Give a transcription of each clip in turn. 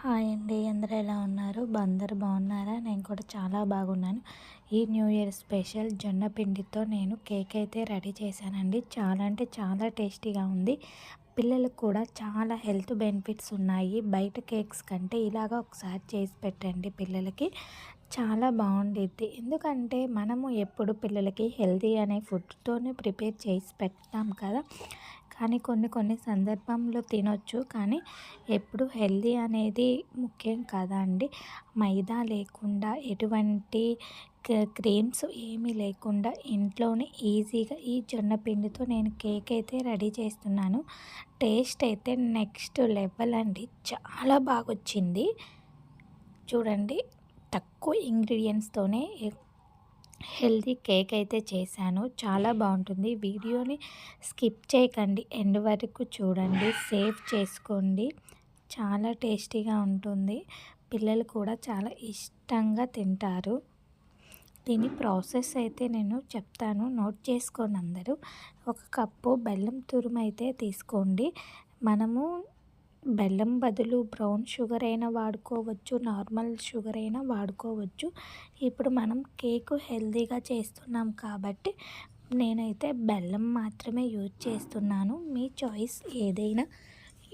Hi అండి. అందరూ ఎలా ఉన్నారు? అందరూ బాగున్నారా? నేను కూడా చాలా బాగున్నాను. ఈ న్యూ ఇయర్ స్పెషల్ జొన్న పిండితో నేను కేక్ అయితే రెడీ చేశానండి. చాలా అంటే చాలా టేస్టీగా ఉంది. పిల్లలకు కూడా చాలా హెల్త్ బెనిఫిట్స్ ఉన్నాయి. బయట కేక్స్ కంటే ఇలాగా ఒకసారి చేసి పెట్టండి పిల్లలకి. చాలా బాగుండిద్ది. ఎందుకంటే మనము ఎప్పుడు పిల్లలకి హెల్తీ అనే ఫుడ్తోనే ప్రిపేర్ చేసి పెట్టాం కదా. కానీ కొన్ని కొన్ని సందర్భంలో తినొచ్చు. కానీ ఎప్పుడు హెల్తీ అనేది ముఖ్యం కదా అండి. మైదా లేకుండా ఎటువంటి క్రీమ్స్ ఏమీ లేకుండా ఇంట్లోనే ఈజీగా ఈ జొన్న పిండితో నేను కేక్ అయితే రెడీ చేస్తున్నాను. టేస్ట్ అయితే నెక్స్ట్ లెవెల్ అండి. చాలా బాగొచ్చింది. చూడండి, తక్కువ ఇంగ్రీడియంట్స్తోనే హెల్తీ కేక్ అయితే చేశాను. చాలా బాగుంటుంది. వీడియోని స్కిప్ చేయకండి, ఎండ్ వరకు చూడండి, సేవ్ చేసుకోండి. చాలా టేస్టీగా ఉంటుంది. పిల్లలు కూడా చాలా ఇష్టంగా తింటారు. దీని ప్రాసెస్ అయితే నేను చెప్తాను, నోట్ చేసుకోండి అందరూ. 1 కప్పు బెల్లం తురుము అయితే తీసుకోండి. మనము బెల్లం బదులు బ్రౌన్ షుగర్ అయినా వాడుకోవచ్చు, నార్మల్ షుగర్ అయినా వాడుకోవచ్చు. ఇప్పుడు మనం కేకు హెల్తీగా చేస్తున్నాం కాబట్టి నేనైతే బెల్లం మాత్రమే యూజ్ చేస్తున్నాను. మీ చాయిస్ ఏదైనా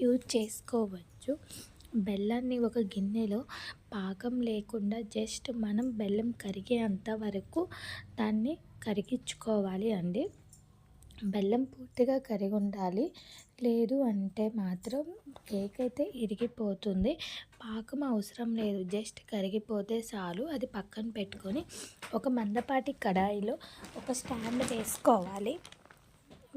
యూజ్ చేసుకోవచ్చు. బెల్లాన్ని ఒక గిన్నెలో పాకం లేకుండా జస్ట్ మనం బెల్లం కరిగేంత వరకు దాన్ని కరిగించుకోవాలి అండి. బెల్లం పూర్తిగా కరిగి ఉండాలి. లేదు అంటే మాత్రం కేక్ అయితే ఇరిగిపోతుంది. పాకం అవసరం లేదు, జస్ట్ కరిగిపోతే చాలు. అది పక్కన పెట్టుకొని ఒక మందపాటి కడాయిలో ఒక స్టాండ్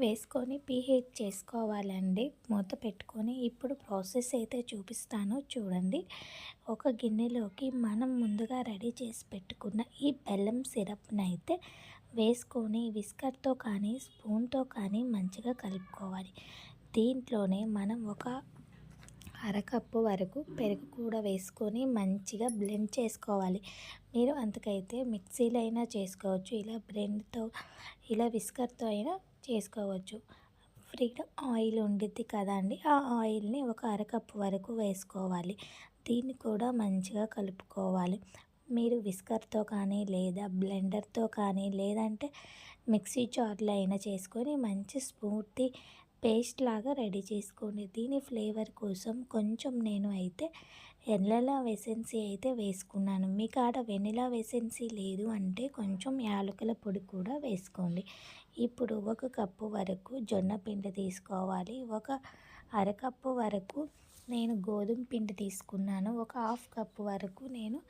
వేసుకొని ప్రీహీట్ చేసుకోవాలండి. మూత పెట్టుకొని ఇప్పుడు ప్రాసెస్ అయితే చూపిస్తాను చూడండి. ఒక గిన్నెలోకి మనం ముందుగా రెడీ చేసి పెట్టుకున్న ఈ బెల్లం సిరప్ని అయితే వేసుకొని విస్కర్తో కానీ స్పూన్తో కానీ మంచిగా కలుపుకోవాలి. దీంట్లోనే మనం ఒక అరకప్పు వరకు పెరుగు కూడా వేసుకొని మంచిగా బ్లెండ్ చేసుకోవాలి. మీరు అంతకైతే మిక్సీలో అయినా చేసుకోవచ్చు, ఇలా విస్కర్తో అయినా చేసుకోవచ్చు. ఫ్రీగా ఆయిల్ ఉండిద్ది కదా అండి, ఆ ఆయిల్ని ఒక అరకప్పు వరకు వేసుకోవాలి. దీన్ని కూడా మంచిగా కలుపుకోవాలి. మీరు విస్కర్తో కానీ లేదా బ్లెండర్తో కానీ లేదంటే మిక్సీ జార్లో అయినా చేసుకొని మంచి స్మూతీ పేస్ట్ లాగా రెడీ చేసుకోండి. దీని ఫ్లేవర్ కోసం కొంచెం నేను అయితే వెనిలా ఎసెన్స్ అయితే వేసుకున్నాను. మీ కాడ వెనిలా ఎసెన్స్ లేదు అంటే కొంచెం యాలకుల పొడి కూడా వేసుకోండి. ఇప్పుడు 1 కప్పు వరకు జొన్న పిండి తీసుకోవాలి. ఒక అరకప్పు వరకు నేను గోధుమ పిండి తీసుకున్నాను. ఒక హాఫ్ కప్పు వరకు నేను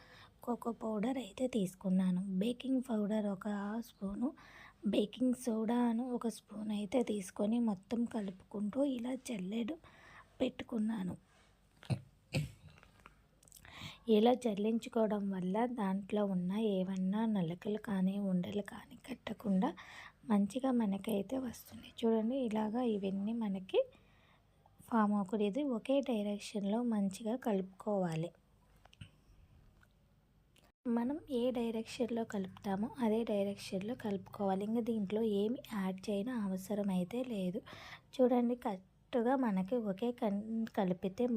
కోకో పౌడర్ అయితే తీసుకున్నాను. బేకింగ్ పౌడర్ ఒక స్పూను, బేకింగ్ సోడాను ఒక స్పూన్ అయితే తీసుకొని మొత్తం కలుపుకుంటూ ఇలా జల్లెడు పెట్టుకున్నాను. ఇలా జల్లించుకోవడం వల్ల దాంట్లో ఉన్న ఏమన్నా నలకలు కానీ ఉండలు కానీ కట్టకుండా మంచిగా మనకైతే వస్తుంది. చూడండి, ఇలాగా ఇవన్నీ మనకి ఫామ్ అవ్వకూడదు. ఒకే డైరెక్షన్లో మంచిగా కలుపుకోవాలి. మనం ఏ డైరెక్షన్లో కలుపుతామో అదే డైరెక్షన్లో కలుపుకోవాలి. ఇంకా దీంట్లో ఏమి యాడ్ చేయని అవసరం అయితే లేదు. చూడండి, కరెక్ట్గా మనకి ఒకే కలిపితే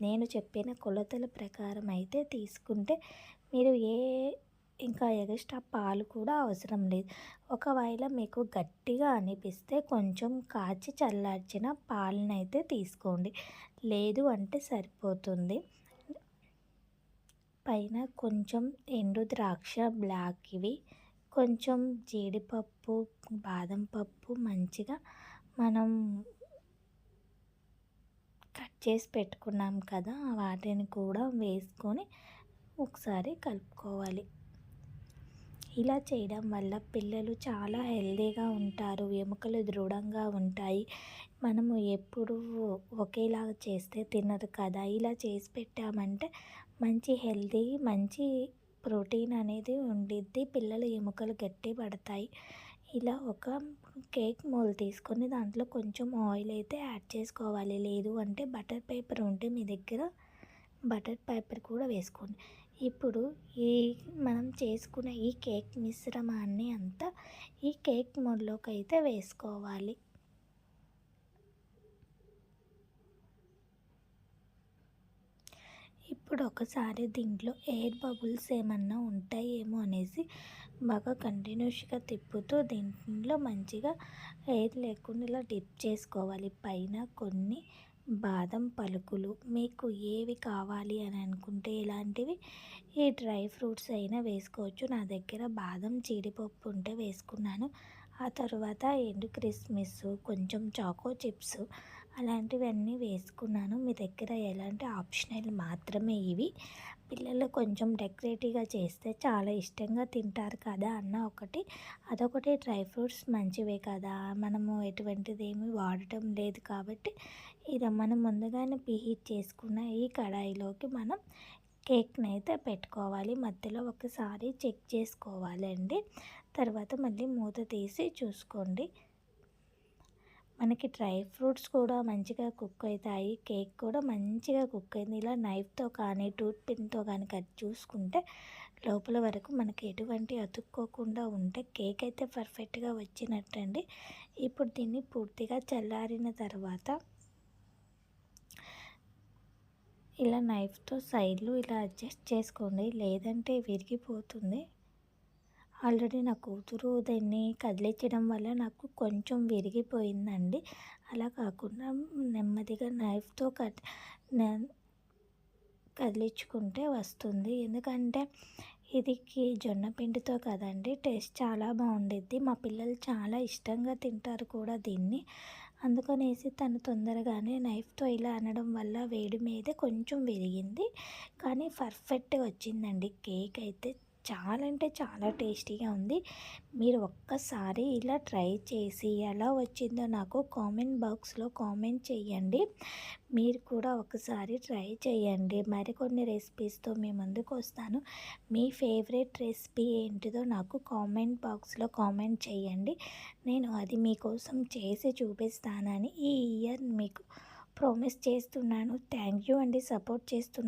నేను చెప్పిన కొలతల ప్రకారం అయితే తీసుకుంటే మీరు ఇంకా ఎక్స్ట్రా పాలు కూడా అవసరం లేదు. ఒకవేళ మీకు గట్టిగా అనిపిస్తే కొంచెం కాచి చల్లార్చిన పాలనైతే తీసుకోండి, లేదు అంటే సరిపోతుంది. పైన కొంచెం ఎండు ద్రాక్ష బ్లాక్వి, కొంచెం జీడిపప్పు, బాదం పప్పు మంచిగా మనం కట్ చేసి పెట్టుకున్నాం కదా, వాటిని కూడా వేసుకొని ఒకసారి కలుపుకోవాలి. ఇలా చేయడం వల్ల పిల్లలు చాలా హెల్తీగా ఉంటారు, ఎముకలు దృఢంగా ఉంటాయి. మనము ఎప్పుడు ఒకేలాగా చేస్తే తినరు కదా. ఇలా చేసి పెట్టామంటే మంచి హెల్తీ, మంచి ప్రోటీన్ అనేది ఉండిద్ది. పిల్లల ఎముకలు గట్టి పడతాయి. ఇలా ఒక కేక్ మోల్డ్ తీసుకొని దాంట్లో కొంచెం ఆయిల్ అయితే యాడ్ చేసుకోవాలి. లేదు అంటే బటర్ పేపర్ ఉంటే మీ దగ్గర బటర్ పేపర్ కూడా వేసుకోండి. ఇప్పుడు మనం చేసుకున్న ఈ కేక్ మిశ్రమాన్ని అంతా ఈ కేక్ మోల్డ్లోకి అయితే వేసుకోవాలి. ఇప్పుడు ఒకసారి దీంట్లో ఎయిర్ బబుల్స్ ఏమన్నా ఉంటాయేమో అనేసి బాగా కంటిన్యూస్గా తిప్పుతూ దీంట్లో మంచిగా ఎయిర్ లేకుండా ఇలా డిప్ చేసుకోవాలి. పైన కొన్ని బాదం పలుకులు మీకు ఏవి కావాలి అని అనుకుంటే ఇలాంటివి ఈ డ్రై ఫ్రూట్స్ అయినా వేసుకోవచ్చు. నా దగ్గర బాదం జీడిపప్పు ఉంటే వేసుకున్నాను. ఆ తర్వాత ఎండు కిస్మిస్, కొంచెం చాకో చిప్స్ అలాంటివన్నీ వేసుకున్నాను. మీ దగ్గర ఎలాంటి ఆప్షనల్ మాత్రమే ఇవి. పిల్లలు కొంచెం డెకరేటివ్గా చేస్తే చాలా ఇష్టంగా తింటారు కదా అన్న ఒకటి. అదొకటి డ్రై ఫ్రూట్స్ మంచివే కదా, మనము ఎటువంటిది ఏమి వాడటం లేదు కాబట్టి ఇది మనం ముందుగానే ప్రీహీట్ చేసుకున్న ఈ కడాయిలోకి మనం కేక్ని అయితే పెట్టుకోవాలి. మధ్యలో ఒకసారి చెక్ చేసుకోవాలండి. తర్వాత మళ్ళీ మూత తీసి చూసుకోండి. మనకి డ్రై ఫ్రూట్స్ కూడా మంచిగా కుక్ అవుతాయి, కేక్ కూడా మంచిగా కుక్ అయింది. ఇలా నైఫ్తో కానీ టూత్ పిన్తో కానీ కట్ చూసుకుంటే లోపల వరకు మనకి ఎటువంటి అతుక్కోకుండా ఉంటే కేక్ అయితే పర్ఫెక్ట్గా వచ్చినట్టండి. ఇప్పుడు దీన్ని పూర్తిగా చల్లారిన తర్వాత ఇలా నైఫ్తో సైడ్లు ఇలా అడ్జస్ట్ చేసుకోండి, లేదంటే విరిగిపోతుంది. ఆల్రెడీ నా కూతురు దాన్ని కదిలించడం వల్ల నాకు కొంచెం విరిగిపోయిందండి. అలా కాకుండా నెమ్మదిగా నైఫ్తో కదిలించుకుంటే వస్తుంది. ఎందుకంటే ఇది జొన్న పిండితో కదండి, టేస్ట్ చాలా బాగుండిద్ది. మా పిల్లలు చాలా ఇష్టంగా తింటారు కూడా దీన్ని. అందుకనేసి తను తొందరగానే నైఫ్తో ఇలా అనడం వల్ల వేడి మీద కొంచెం విరిగింది, కానీ పర్ఫెక్ట్గా వచ్చిందండి. కేక్ అయితే చాలా అంటే చాలా టేస్టీగా ఉంది. మీరు ఒక్కసారి ఇలా ట్రై చేసి ఎలా వచ్చిందో నాకు కామెంట్ బాక్స్లో కామెంట్ చేయండి. మీరు కూడా ఒకసారి ట్రై చేయండి. మరికొన్ని రెసిపీస్తో మీ ముందుకు వస్తాను. మీ ఫేవరెట్ రెసిపీ ఏంటిదో నాకు కామెంట్ బాక్స్లో కామెంట్ చేయండి. నేను అది మీకోసం చేసి చూపిస్తానని ఈ ఇయర్ మీకు ప్రామిస్ చేస్తున్నాను. థ్యాంక్ యూ అండి, సపోర్ట్ చేస్తున్నాను.